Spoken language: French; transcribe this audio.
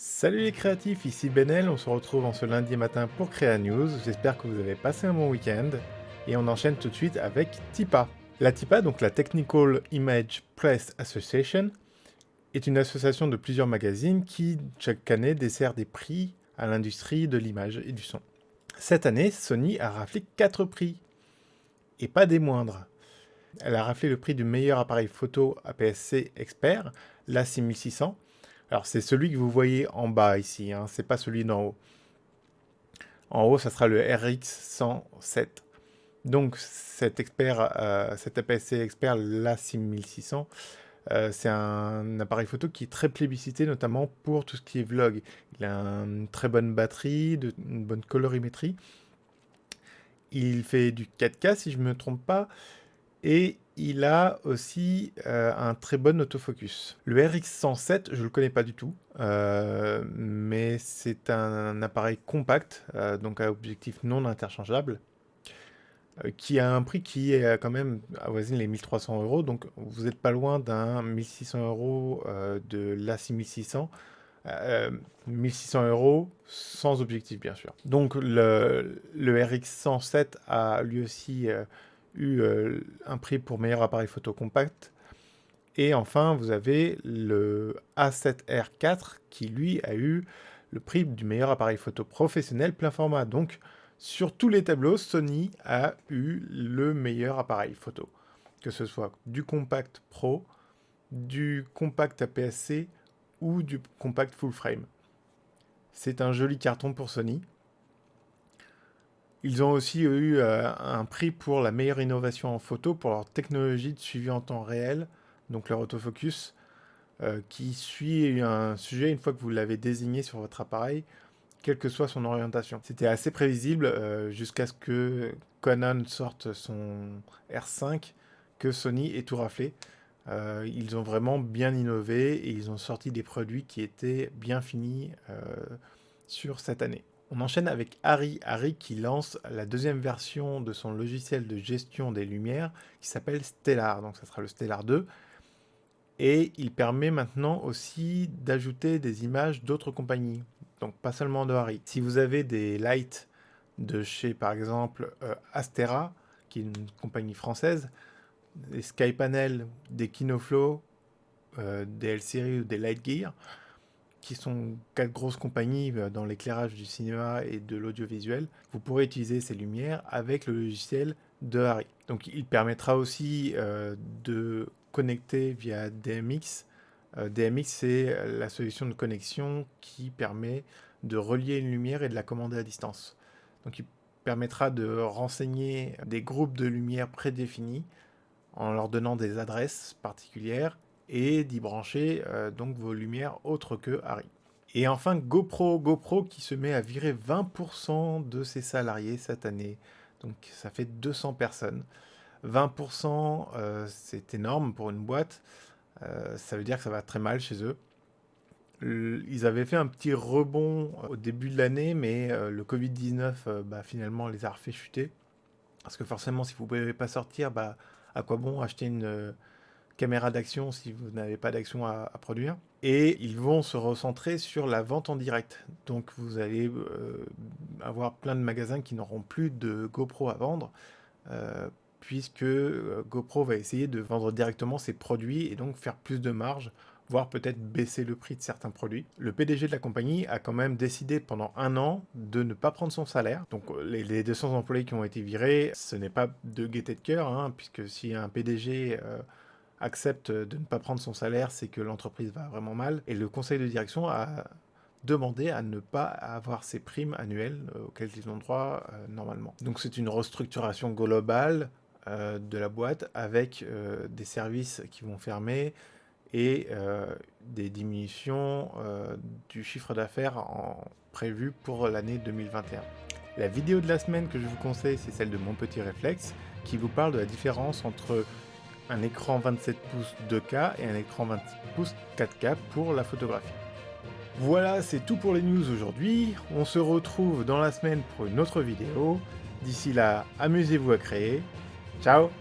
Salut les créatifs, ici Benel, on se retrouve en ce lundi matin pour Créa News, j'espère que vous avez passé un bon week-end, et on enchaîne tout de suite avec TIPA. La TIPA, donc la Technical Image Press Association, est une association de plusieurs magazines qui, chaque année, dessert des prix à l'industrie de l'image et du son. Cette année, Sony a raflé 4 prix, et pas des moindres. Elle a raflé le prix du meilleur appareil photo APS-C expert, l'A6600. Alors c'est celui que vous voyez en bas ici, hein, c'est pas celui d'en haut. En haut, ça sera le RX107. Donc cet APS-C expert, l'A6600, c'est un appareil photo qui est très plébiscité, notamment pour tout ce qui est vlog. Il a une très bonne batterie, une bonne colorimétrie. Il fait du 4K si je ne me trompe pas. Et il a aussi un très bon autofocus. Le RX107, je ne le connais pas du tout, mais c'est un appareil compact, donc à objectif non interchangeable, qui a un prix qui est quand même avoisine les 1300 euros, donc vous n'êtes pas loin d'un 1600 euros de l'A6600, 1600 euros sans objectif bien sûr. Donc le RX107 a lui aussi eu un prix pour meilleur appareil photo compact. Et enfin, vous avez le A7R4 qui, lui, a eu le prix du meilleur appareil photo professionnel plein format. Donc, sur tous les tableaux, Sony a eu le meilleur appareil photo. Que ce soit du compact pro, du compact APS-C ou du compact full frame. C'est un joli carton pour Sony. Ils ont aussi eu un prix pour la meilleure innovation en photo pour leur technologie de suivi en temps réel, donc leur autofocus, qui suit un sujet une fois que vous l'avez désigné sur votre appareil, quelle que soit son orientation. C'était assez prévisible jusqu'à ce que Canon sorte son R5, que Sony ait tout raflé. Ils ont vraiment bien innové et ils ont sorti des produits qui étaient bien finis sur cette année. On enchaîne avec Arri qui lance la deuxième version de son logiciel de gestion des lumières qui s'appelle Stellar, donc ça sera le Stellar 2. Et il permet maintenant aussi d'ajouter des images d'autres compagnies, donc pas seulement de Arri. Si vous avez des lights de chez par exemple Astera, qui est une compagnie française, des Skypanel, des Kinoflow, des L-Series ou des Lightgear, qui sont 4 grosses compagnies dans l'éclairage du cinéma et de l'audiovisuel, vous pourrez utiliser ces lumières avec le logiciel de Arri. Donc il permettra aussi de connecter via DMX. DMX, c'est la solution de connexion qui permet de relier une lumière et de la commander à distance. Donc il permettra de renseigner des groupes de lumière prédéfinis en leur donnant des adresses particulières et d'y brancher donc vos lumières autres que Arri. Et enfin GoPro qui se met à virer 20% de ses salariés cette année. Donc ça fait 200 personnes. 20%, c'est énorme pour une boîte. Ça veut dire que ça va très mal chez eux. Ils avaient fait un petit rebond au début de l'année, mais le Covid-19 finalement les a refait chuter. Parce que forcément, si vous ne pouvez pas sortir, à quoi bon acheter une caméra d'action si vous n'avez pas d'action à produire. Et ils vont se recentrer sur la vente en direct. Donc vous allez avoir plein de magasins qui n'auront plus de GoPro à vendre, puisque GoPro va essayer de vendre directement ses produits et donc faire plus de marge, voire peut-être baisser le prix de certains produits. Le PDG de la compagnie a quand même décidé pendant 1 an de ne pas prendre son salaire. Donc les 200 employés qui ont été virés, ce n'est pas de gaieté de cœur, hein, puisque si un PDG accepte de ne pas prendre son salaire, c'est que l'entreprise va vraiment mal. Et le conseil de direction a demandé à ne pas avoir ces primes annuelles auxquelles ils ont droit normalement. Donc c'est une restructuration globale de la boîte avec des services qui vont fermer et des diminutions du chiffre d'affaires prévu pour l'année 2021. La vidéo de la semaine que je vous conseille, c'est celle de Mon Petit Réflexe, qui vous parle de la différence entre un écran 27 pouces 2K et un écran 26 pouces 4K pour la photographie. Voilà, c'est tout pour les news aujourd'hui. On se retrouve dans la semaine pour une autre vidéo. D'ici là, amusez-vous à créer. Ciao!